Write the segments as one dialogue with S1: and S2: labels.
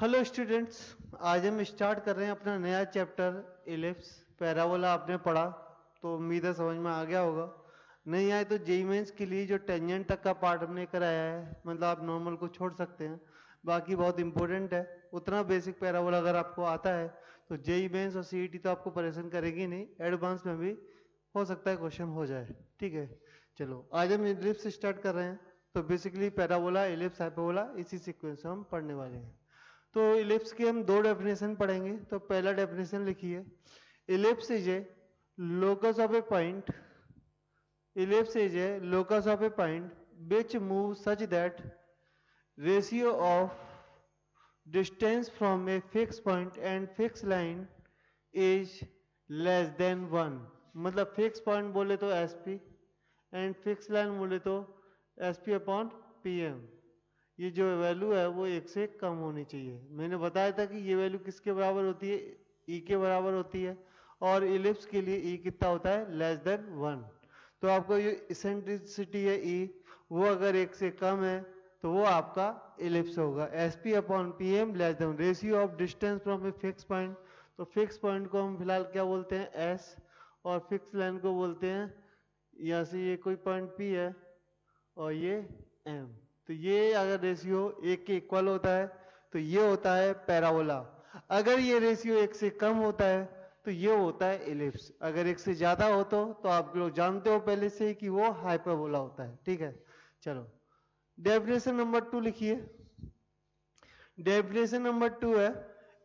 S1: Hello students, आज हम start कर रहे हैं अपना नया चैप्टर इलिप्स। पैराबोला आपने पढ़ा तो उम्मीद है समझ में आ गया होगा। नहीं आए तो जेईई मेंस के लिए जो टेंजेंट तक का पार्ट हमने कराया है, मतलब आप नॉर्मल को छोड़ सकते हैं, बाकी बहुत इंपॉर्टेंट है। उतना बेसिक पैराबोला अगर आपको आता है तो जेईई मेंस और सीईटी तो आपको परेशान करेगी नहीं, एडवांस में भी हो सकता है क्वेश्चन हो जाए। ठीक है, चलो आज हम इलिप्स स्टार्ट कर रहे हैं। तो बेसिकली पैराबोला, इलिप्स, हाइपरबोला इसी सीक्वेंस में हम पढ़ने वाले हैं। तो इलिप्स की हम दो डेफिनेशन पढ़ेंगे। तो पहला डेफिनेशन लिखिए, ellipse is a locus of a point, ellipse is a locus of a point which move such that ratio of distance from a fix point and fix line is less than 1। मतलब fix point बोले तो S P and fix line बोले तो S P upon P M. ये जो value है वो एक से कम होनी चाहिए। मैंने बताया था कि ये वैल्यू किसके बराबर होती है, ई के बराबर होती है। और इलिप्स के लिए ई कितना होता है, लेस देन 1। तो आपको ये इसेंट्रिसिटी है ई, वो अगर एक से कम है तो वो आपका इलिप्स होगा। S P upon P M less than ratio of distance from a fix point. तो फिक्स पॉइंट को हम फिलहाल क्या बोलते हैं, एस, और फिक्स लाइन को बोलते हैं, यहाँ से ये कोई पॉइंट पी है और ये एम। तो ये अगर रेशियो एक के इक्वल होता है तो ये होता है पैराबोला। अगर ये रेशियो एक से कम होता है तो ये होता है इलिप्स। अगर एक से ज्यादा हो तो आप लोग जानते हो पहले से ही कि वो हाइपरबोला होता है। ठीक है, चलो डेफिनेशन नंबर 2 लिखिए। डेफिनेशन नंबर 2 है,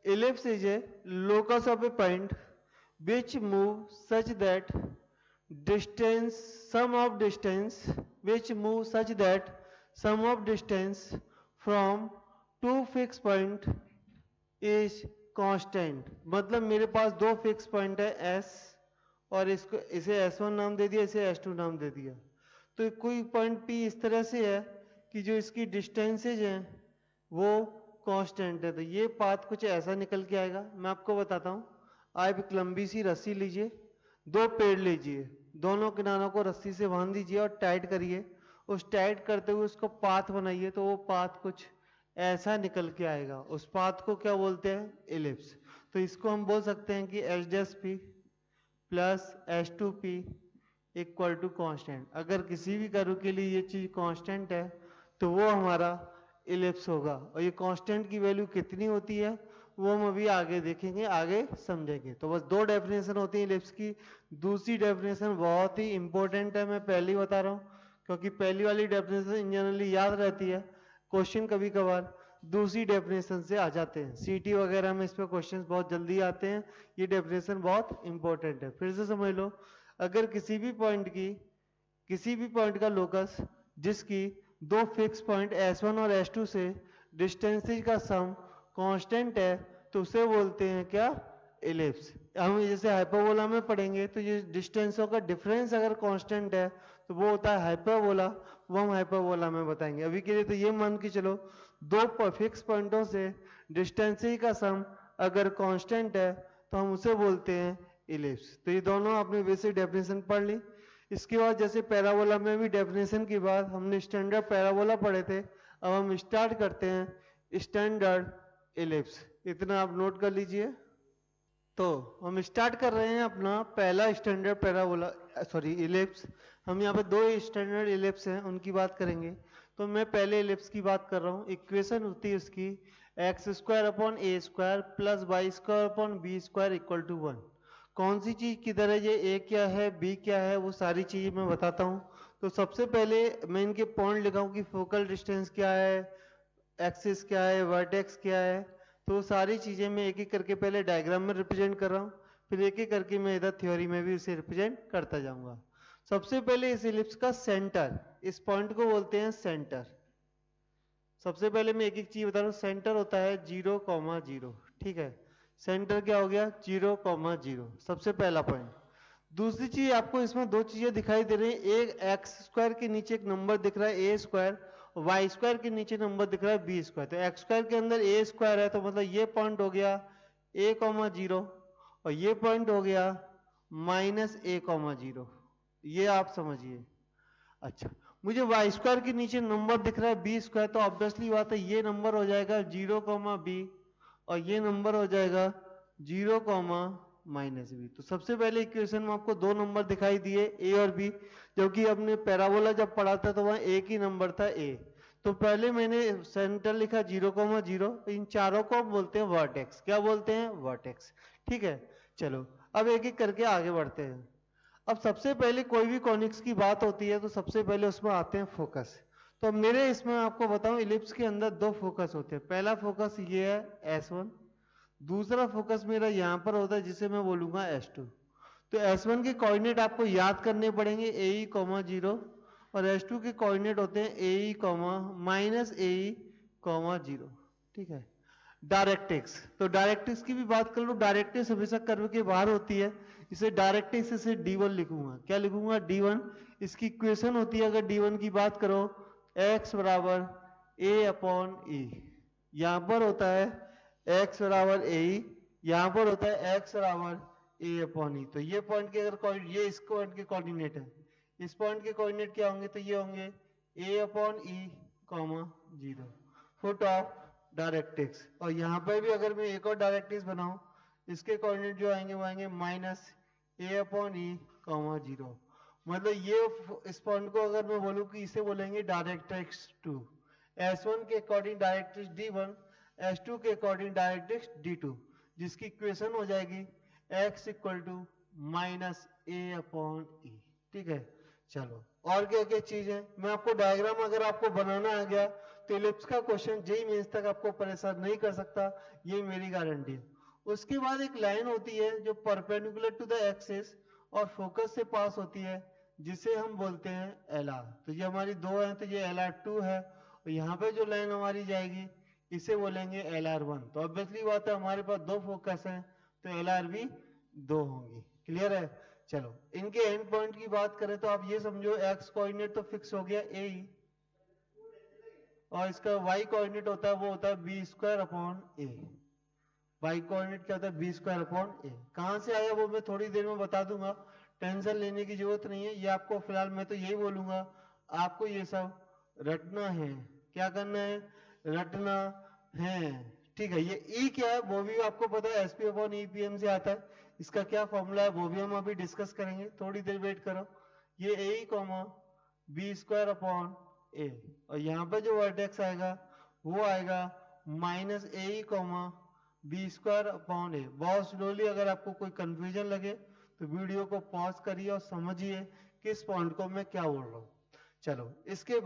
S1: ellipse is a locus of a point which move such that distance sum of distance which move such that sum of distance from two fixed point is constant। मतलब मेरे पास दो fix point है S, और इसको इसे S1 नाम दे दिया, इसे S2 नाम दे दिया। तो कोई पॉइंट P इस तरह से है कि जो इसकी डिस्टेंसेज हैं वो कांस्टेंट है। तो ये पाथ कुछ ऐसा निकल के आएगा। मैं आपको बताता हूँ। आप एक लंबी सी रस्सी लीजिए, दो पेड़ लीजिए, दोनों किनारों को रस्सी से बांध दीजिए और टाइट करिए। उस टाइट करते हुए उसको पाथ बनाइए तो वो पाथ कुछ ऐसा निकल के आएगा। उस पाथ को क्या बोलते हैं, इलिप्स। तो इसको हम बोल सकते हैं कि H dash P plus H two P equal to constant. अगर किसी भी कर्व के लिए ये चीज कांस्टेंट है तो वो हमारा इलिप्स होगा। और ये कांस्टेंट की वैल्यू कितनी होती है वो हम अभी आगे देखेंगे, आगे समझेंगे। तो बस दो डेफिनेशन होती है इलिप्स की। दूसरी डेफिनेशन बहुत ही इंपॉर्टेंट है, मैं पहले ही बता रहा हूँ, क्योंकि पहली वाली डेफिनेशन जनरली याद रहती है, क्वेश्चन कभी कभार दूसरी डेफिनेशन से आ जाते हैं। सीटी वगैरह में इस पर क्वेश्चन बहुत जल्दी आते हैं। ये डेफिनेशन बहुत इंपॉर्टेंट है, फिर से समझ लो। अगर किसी भी पॉइंट का लोकस जिसकी दो फिक्स पॉइंट S1 और S2 से डिस्टेंसेज का सम कांस्टेंट है तो उसे बोलते हैं क्या, इलिप्स। हम जैसे हाइपरबोला में पढ़ेंगे तो ये डिस्टेंसों का डिफरेंस अगर कांस्टेंट है तो वो होता है हाइपरबोला। वो हम हाइपरबोला में बताएंगे। अभी के लिए तो ये मान के चलो, दो फिक्स पॉइंटों से डिस्टेंसेज का सम अगर कांस्टेंट है तो हम उसे बोलते हैं इलिप्स। तो ये दोनों आपने बेसिक डेफिनेशन पढ़ ली। इसके बाद जैसे पैराबोला में भी डेफिनेशन के बाद हमने स्टैंडर्ड पैराबोला पढ़े थे, अब हम स्टार्ट करते हैं स्टैंडर्ड इलिप्स। इतना आप नोट कर लीजिए। तो हम स्टार्ट कर रहे हैं अपना पहला स्टैंडर्ड पैराबोला, सॉरी इलिप्स। हम यहाँ पे दो स्टैंडर्ड इलिप्स हैं, उनकी बात करेंगे। तो मैं पहले इलिप्स की बात कर रहा हूँ। इक्वेशन होती है उसकी x square upon a square plus y square upon b square equal to 1। कौन सी चीज किधर है, ये ए क्या है, बी क्या है, वो सारी चीजें मैं बताता हूँ। तो सबसे पहले मैं इनके पॉइंट लिखा हूँ कि फोकल डिस्टेंस क्या है, एक्सिस क्या है, वर्टेक्स क्या है। तो सारी चीजें मैं एक एक करके पहले डायग्राम में रिप्रेजेंट कर रहा हूँ, फिर एक एक करके मैं इधर थ्योरी में भी उसे रिप्रेजेंट करता जाऊंगा। सबसे पहले इस इलिप्स का सेंटर, इस पॉइंट को बोलते हैं सेंटर। सबसे पहले मैं एक एक चीज बता रहा हूँ। सेंटर होता है 0,0। ठीक है, सेंटर क्या हो गया, 0,0, सबसे पहला पॉइंट। दूसरी चीज आपको इसमें दो चीजें दिखाई दे रही हैं। एक एक्स स्क्वायर के नीचे एक नंबर दिख रहा है ए स्क्वायर, वाई स्क्वायर के नीचे नंबर दिख रहा है बी स्क्वायर। तो एक्स स्क्वायर के अंदर ए स्क्वायर है तो मतलब ये पॉइंट हो गया a,0 और ये पॉइंट हो गया -a,0। ये आप समझिए। अच्छा, मुझे वाई स्क्वायर के नीचे नंबर दिख रहा है बी स्क्वायर, तो ऑब्वियसली बात है ये नंबर हो जाएगा 0, बी और ये नंबर हो जाएगा 0, -b। तो सबसे पहले इक्वेशन में आपको दो नंबर दिखाई दिए a और b, जबकि अपने पैराबोला जब पढ़ा था तो वहाँ एक ही नंबर था a। तो पहले मैंने सेंटर लिखा 0, इन चारों को आप बोलते हैं वर्टेक्स। क्या बोलते हैं? वर्टेक्स। ठीक है, चलो अब एक एक करके आगे बढ़ते हैं। अब सबसे पहले कोई भी कॉनिक्स की बात होती है तो सबसे पहले उसमें आते हैं फोकस। तो मेरे इसमें आपको बताऊं, इलिप्स के अंदर दो फोकस होते हैं। पहला फोकस ये है S1, दूसरा फोकस मेरा यहाँ पर होता है जिसे मैं बोलूंगा S2। तो S1 के कोऑर्डिनेट आपको याद करने पड़ेंगे AE, 0, और S2 के कोऑर्डिनेट होते हैं AE, -AE, 0। ठीक है, डायरेक्ट्रिक्स, तो डायरेक्ट्रिक्स की भी बात कर लो। डायरेक्ट्रिक्स हमेशा कर्व के बाहर होती है, इसे डायरेक्ट्रिक्स इसे D1 लिखूंगा। क्या लिखूंगा? D1। इसकी इक्वेशन होती है, अगर D1 की बात करो, x बराबर A/E। यहां पर होता है x बराबर AE, यहां पर होता है x बराबर A/E। तो ये पॉइंट के अगर ये इस पॉइंट के कोऑर्डिनेट है, इस पॉइंट के कोऑर्डिनेट क्या होंगे? तो ये होंगे A/E, 0, फुट ऑफ डायरेक्ट्रिक्स। और यहाँ पर भी अगर मैं एक और डायरेक्ट्रिक्स बनाऊं, इसके कोऑर्डिनेट जो आएंगे वो आएंगे -A/E, 0। मतलब ये इस पॉइंट को अगर मैं बोलूं कि इसे बोलेंगे डायरेक्ट्रिक्स 2। S1 के अकॉर्डिंग डायरेक्ट्रिक्स D1, S2 के अकॉर्डिंग डायरेक्ट्रिक्स D2, जिसकी इक्वेशन हो जाएगी x = -A/E। ठीक है, चलो और क्या क्या चीज है। मैं आपको डायग्राम अगर आपको बनाना आ गया तो इलिप्स का क्वेश्चन जेईई मेंस तक आपको परेशान नहीं कर सकता, ये मेरी गारंटी है। उसके बाद एक लाइन होती है जो परपेंडिकुलर टू द एक्सिस और फोकस से पास होती है, जिसे हम बोलते हैं LR। तो ये हमारी दो है, तो ये LR2 है, और यहाँ पे जो लाइन हमारी जाएगी इसे बोलेंगे LR1। तो ऑब्वियसली बात है, हमारे पास दो फोकस हैं तो LR भी दो होंगी। क्लियर है? चलो इनके एंड पॉइंट की बात करें तो आप ये समझो, x कोऑर्डिनेट तो फिक्स हो गया AE, और इसका y कोऑर्डिनेट होता है वो होता है B²/A। y कोऑर्डिनेट क्या होता है? B²/A। कहां से आया वो मैं थोड़ी देर में बता दूंगा, टेंशन लेने की जरूरत नहीं है। ये आपको फिलहाल मैं तो यही बोलूंगा, आपको ये सब रटना है। क्या करना है? रटना है। ठीक है, ये E क्या है वो भी आपको पता है, SP/EPM से आता है। इसका क्या फॉर्मूला है वो भी हम अभी डिस्कस करेंगे, थोड़ी देर वेट करो। ये AE, B²/A, और यहाँ पे जो वर्टेक्स आएगा वो आएगा -AE, B²/A। बहुत स्लोली, अगर आपको कोई कंफ्यूजन लगे तो वीडियो को पॉज करिए और समझिए किस पॉइंट को मैं क्या बोल रहा हूँ। चलो इसके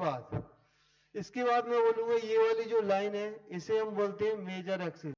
S1: बाद मैं बोलूंगा ये वाली जो लाइन है इसे हम बोलते हैं मेजर एक्सिस।